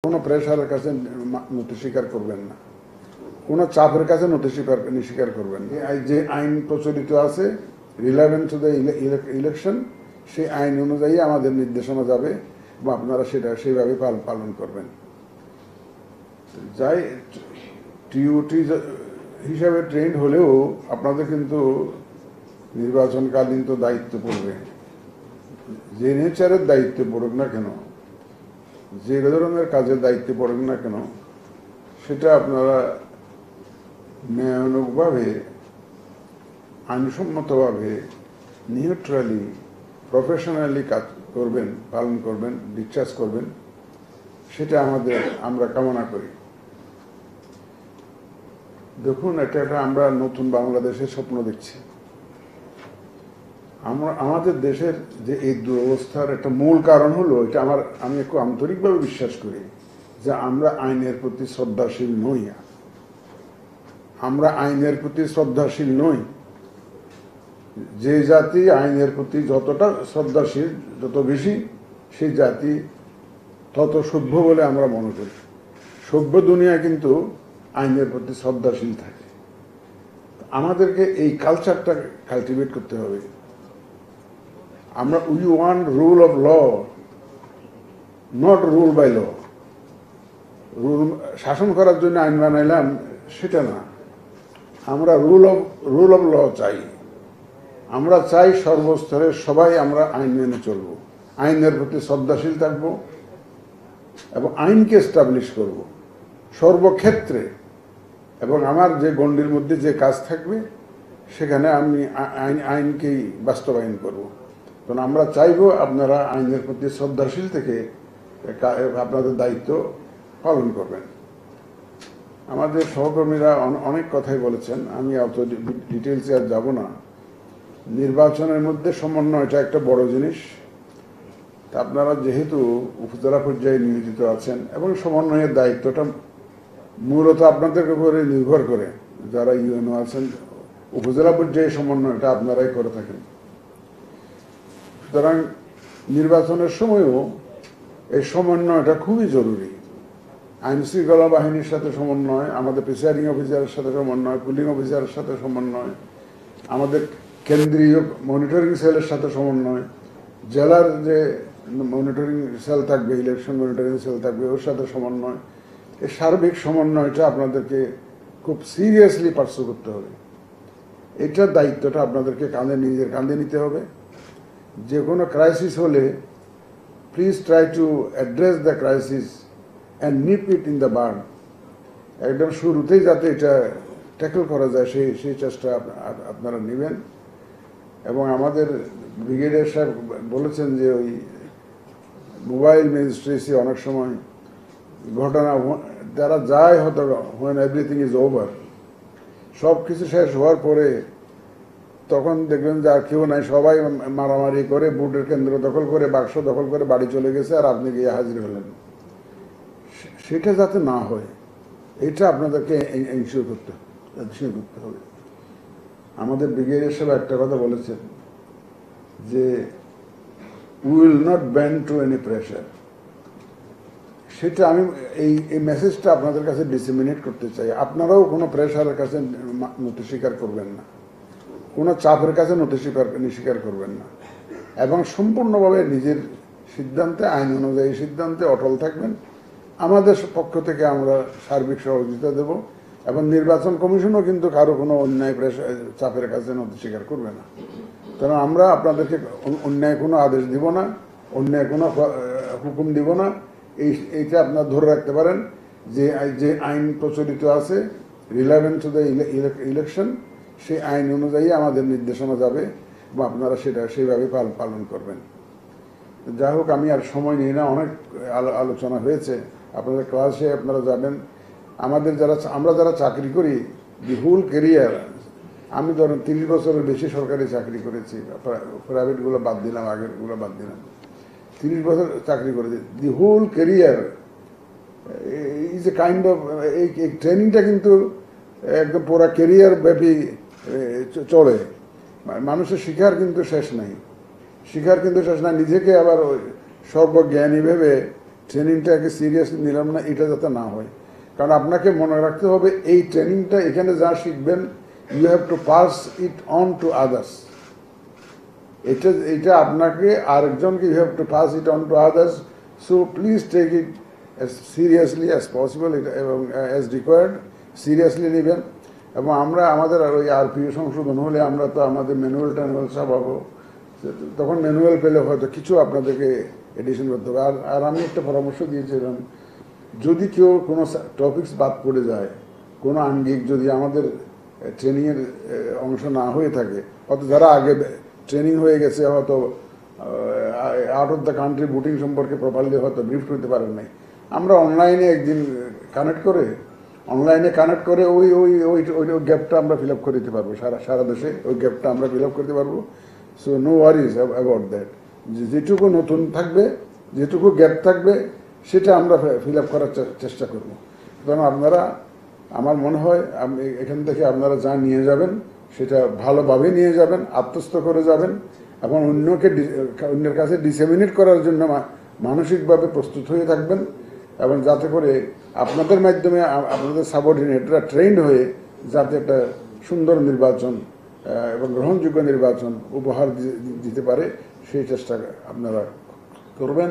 কোনো প্রেশারের কাছে নথি স্বীকার করবেন না, কোনো চাপের কাছে নথি স্বীকার করবেন না। যে আইন প্রচলিত আছে রিলেভেন্ট টু দ্য ইলেকশন, সেই আইন অনুযায়ী আমাদের নির্দেশনা যাবে এবং আপনারা সেটা সেইভাবে পালন করবেন। যাই টিউটি হিসাবে ট্রেন্ড হলেও আপনাদের কিন্তু নির্বাচনকালীন তো দায়িত্ব পড়বে, যে নেচারের দায়িত্ব পড়ুক না কেন, যে ধরনের কাজের দায়িত্ব পড়েন না কেন, সেটা আপনারা ন্যায়ানুগভাবে, আইনসম্মতভাবে, নিউট্রালি, প্রফেশনালি কাজ করবেন, পালন করবেন, ডিসচার্জ করবেন, সেটা আমরা কামনা করি। দেখুন, এটা আমরা নতুন বাংলাদেশের স্বপ্ন দেখছি। আমাদের দেশের যে এই দুরবস্থার একটা মূল কারণ হলো এটা আমি একটু আন্তরিকভাবে বিশ্বাস করি যে আমরা আইনের প্রতি শ্রদ্ধাশীল নই। আমরা আইনের প্রতি শ্রদ্ধাশীল নই। যে জাতি আইনের প্রতি যতটা শ্রদ্ধাশীল, যত বেশি, সেই জাতি তত সভ্য বলে আমরা মনে করি। সভ্য দুনিয়া কিন্তু আইনের প্রতি শ্রদ্ধাশীল থাকে। আমাদেরকে এই কালচারটা কালটিভেট করতে হবে। We want rule of law, not rule by law. শাসন করার জন্য আইন বানাইলাম সেটা না, আমরা রুল অফ ল চাই। আমরা চাই সর্বস্তরে সবাই আমরা আইন মেনে চলব, আইনের প্রতি শ্রদ্ধাশীল থাকব এবং আইনকে এস্টাবলিশ করব সর্বক্ষেত্রে। এবং আমার যে গণ্ডির মধ্যে যে কাজ থাকবে সেখানে আমি আইনকেই বাস্তবায়ন করব। কারণ আমরা চাইব আপনারা আইনের প্রতি শ্রদ্ধাশীল থেকে আপনাদের দায়িত্ব পালন করবেন। আমাদের সহকর্মীরা অনেক কথাই বলেছেন, আমি অত ডিটেলসে আর যাব না। নির্বাচনের মধ্যে সমন্বয়টা একটা বড় জিনিস। তা আপনারা যেহেতু উপজেলা পর্যায়ে নিয়োজিত আছেন এবং সমন্বয়ের দায়িত্বটা মূলত আপনাদের উপরে নির্ভর করে, যারা ইউএনও আছেন, উপজেলা পর্যায়ে সমন্বয়টা আপনারাই করে থাকেন। সুতরাং নির্বাচনের সময়ও এই সমন্বয়টা খুবই জরুরি। আইন শৃঙ্খলা বাহিনীর সাথে সমন্বয়, আমাদের প্রিসাইডিং অফিসারের সাথে সমন্বয়, পুলিং অফিসারের সাথে সমন্বয়, আমাদের কেন্দ্রীয় মনিটরিং সেলের সাথে সমন্বয়, জেলার যে মনিটরিং সেল থাকবে, ইলেকশন মনিটরিং সেল থাকবে, ওর সাথে সমন্বয়। এই সার্বিক সমন্বয়টা আপনাদেরকে খুব সিরিয়াসলি পার্সু করতে হবে। এটার দায়িত্বটা আপনাদেরকে নিজের কাঁধে নিতে হবে। যে কোনো ক্রাইসিস হলে please try to address the crisis and nip it in the বার্ন। একদম শুরুতেই যাতে এটা ট্যাকল করা যায় সেই চেষ্টা আপনারা নেবেন। এবং আমাদের ব্রিগেডিয়ার সাহেব বলেছেন যে ওই মোবাইল ম্যাজিস্ট্রেসি অনেক সময় ঘটনা যারা যায় হয়তো when everything is over, সব কিছু শেষ হওয়ার পরে তখন দেখবেন যে আর কেউ নাই, সবাই মারামারি করে ভোটের কেন্দ্র দখল করে, বাক্স দখল করে বাড়ি চলে গেছে, আর আপনি গিয়ে হাজির হলেন। সেটা যাতে না হয় এটা আপনাদেরকে এনশিওর করতে হবে। আমাদের ব্রিগেডিয়ার সাহেব একটা কথা বলেছেন যে we will not bend to any pressure. সেটা আমি এই মেসেজটা আপনাদের কাছে ডিসেমিনেট করতে চাই। আপনারাও কোনো প্রেশারের কাছে নথি স্বীকার করবেন না, কোনো চাপের কাছে নথি স্বীকার করবেন না, এবং সম্পূর্ণভাবে নিজের সিদ্ধান্তে, আইন অনুযায়ী সিদ্ধান্তে অটল থাকবেন। আমাদের পক্ষ থেকে আমরা সার্বিক সহযোগিতা দেব এবং নির্বাচন কমিশনও কিন্তু কারো কোনো অন্যায় চাপের কাছে নথি স্বীকার করবে না। কারণ আমরা আপনাদেরকে অন্যায় কোনো আদেশ দিব না, অন্যায় কোনো হুকুম দিব না। এইটা আপনারা ধরে রাখতে পারেন যে আইন প্রচলিত আছে রিলেভেন্ট টু দ্য ইলেকশন, সেই আইন অনুযায়ী আমাদের নির্দেশনা যাবে এবং আপনারা সেটা সেইভাবে পালন করবেন। যাই হোক, আমি আর সময় নিই না, অনেক আলোচনা হয়েছে। আপনাদের ক্লাসে আপনারা যাবেন। আমরা যারা চাকরি করি, দি হোল ক্যারিয়ার, আমি ধরেন 30 বছরের বেশি সরকারি চাকরি করেছি, প্রাইভেটগুলো বাদ দিলাম, আগেরগুলো বাদ দিলাম, 30 বছর চাকরি করেছি। The whole career is a kind of, এই ট্রেনিংটা কিন্তু একদম পুরা ক্যারিয়ার ব্যাপী চলে। মানুষের শিক্ষার কিন্তু শেষ নাই, নিজেকে আবার সর্বজ্ঞানী ভেবে ট্রেনিংটাকে সিরিয়াসলি নিলাম না, এটা যাতে না হয়। কারণ আপনাকে মনে রাখতে হবে এই ট্রেনিংটা এখানে যা শিখবেন, you have to pass it on to others. এটা আপনাকে আরেকজনকে you have to pass it on to others. So please take it as seriously as possible এবং as required সিরিয়াসলি নেবেন। এবং আমরা আমাদের ওই আরপিও সংশোধন হলে আমরা তো আমাদের ম্যানুয়াল ট্যানুয়াল ছাপাবো, তখন ম্যানুয়াল পেলে হয়তো কিছু আপনাদেরকে এডিশন করতে হবে। আর আমি একটা পরামর্শ দিয়েছিলাম, যদি কেউ কোনো টপিকস বাদ পড়ে যায়, কোনো আঙ্গিক যদি আমাদের ট্রেনিংয়ের অংশ না হয়ে থাকে, হয়তো যারা আগে ট্রেনিং হয়ে গেছে, হয়তো out of the country booting সম্পর্কে প্রপারলি হয়তো ব্রিফ করতে পারেন নাই, আমরা অনলাইনে একদিন কানেক্ট করে ওই ওই ওই ওই গ্যাপটা আমরা ফিল আপ করে দিতে পারবো, সারা দেশে ওই গ্যাপটা আমরা ফিল আপ করতে পারবো। So no worries about that. যেটুকু নতুন থাকবে, যেটুকু গ্যাপ থাকবে, সেটা আমরা ফিল আপ করার চেষ্টা করবো। সুতরাং আপনারা, আমার মনে হয় এখান থেকে আপনারা যা নিয়ে যাবেন সেটা ভালোভাবে নিয়ে যাবেন, আত্মস্থ করে যাবেন এবং অন্যের কাছে ডিসেমিনেট করার জন্য মানসিকভাবে প্রস্তুত হয়ে থাকবেন। এবং যাতে করে আপনাদের মাধ্যমে আপনাদের সাবঅর্ডিনেটরা ট্রেন্ড হয়ে যাতে একটা সুন্দর নির্বাচন এবং গ্রহণযোগ্য নির্বাচন উপহার দিতে পারে, সেই চেষ্টা আপনারা করবেন।